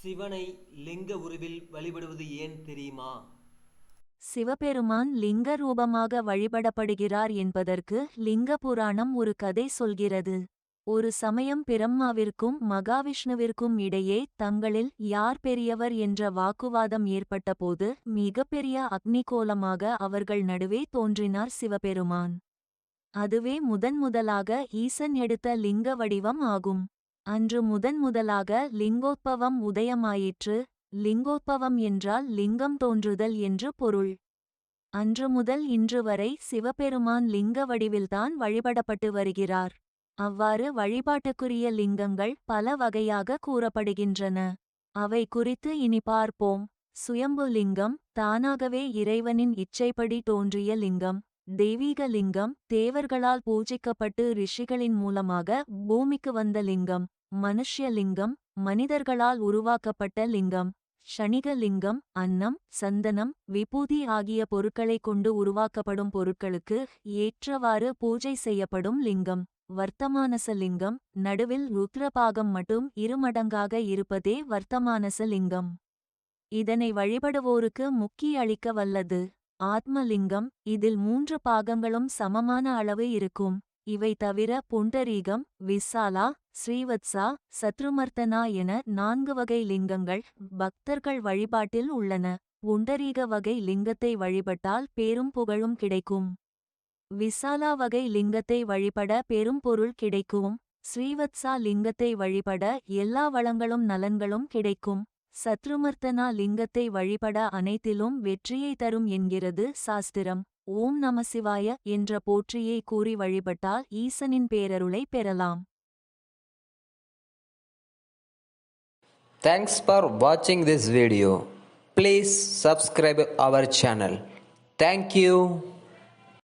சிவனை லிங்க உருவில் வழிபடுவது ஏன் தெரியுமா? சிவபெருமான் லிங்க ரூபமாக வழிபடப்படுகிறார் என்பதற்கு லிங்க புராணம் ஒரு கதை சொல்கிறது. ஒரு சமயம் பிரம்மாவிற்கும் மகாவிஷ்ணுவிற்கும் இடையே தங்களில் யார் பெரியவர் என்ற வாக்குவாதம் ஏற்பட்டபோது மிகப்பெரிய அக்னிகோலமாக அவர்கள் நடுவே தோன்றினார் சிவபெருமான். அதுவே முதன்முதலாக ஈசன் எடுத்த லிங்க வடிவம் ஆகும். அன்று முதன்முதலாக லிங்கோத்பவம் உதயமாயிற்று. லிங்கோத்பவம் என்றால் லிங்கம் தோன்றுதல் என்று பொருள். அன்று முதல் இன்று வரை சிவபெருமான் லிங்க வடிவில்தான் வழிபடப்பட்டு வருகிறார். அவ்வாறு வழிபாட்டுக்குரிய லிங்கங்கள் பல வகையாக கூறப்படுகின்றன. அவை குறித்து இனி பார்ப்போம். சுயம்பு லிங்கம், தானாகவே இறைவனின் இச்சைப்படி தோன்றிய லிங்கம். தெய்வீக லிங்கம், தேவர்களால் பூஜிக்கப்பட்டு ரிஷிகளின் மூலமாக பூமிக்கு வந்த லிங்கம். மனுஷ்ய லிங்கம், மனிதர்களால் உருவாக்கப்பட்ட லிங்கம். ஷணிக லிங்கம், அன்னம், சந்தனம், விபூதி ஆகிய பொருட்களைக் கொண்டு உருவாக்கப்படும் பொருட்களுக்கு ஏற்றவாறு பூஜை செய்யப்படும் லிங்கம். வர்த்தமானச லிங்கம், நடுவில் ருத்ரபாகம் மட்டும் இருமடங்காக இருப்பதே வர்த்தமானச லிங்கம். இதனை வழிபடுவோருக்கு முக்தி அளிக்க வல்லது. ஆத்மலிங்கம், இதில் 3 பாகங்களும் சமமான அளவு இருக்கும். இவை தவிர புண்டரீகம், விசாலா, ஸ்ரீவத்சா, சத்ருமர்த்தனா என 4 வகை லிங்கங்கள் பக்தர்கள் வழிபாட்டில் உள்ளன. புண்டரீக வகை லிங்கத்தை வழிபட்டால் பேரும் புகழும் கிடைக்கும். விசாலா வகை லிங்கத்தை வழிபட பெரும் பொருள் கிடைக்கும். ஸ்ரீவத்சா லிங்கத்தை வழிபட எல்லா வளங்களும் நலன்களும் கிடைக்கும். சத்ருமர்த்தனா லிங்கத்தை வழிபட அனைத்திலும் வெற்றியை தரும் என்கிறது சாஸ்திரம். ஓம் நம சிவாய என்ற போற்றியை கூறி வழிபட்டால் ஈசனின் பேரருளை பெறலாம். Thanks for watching this video. Please subscribe our channel. Thank you.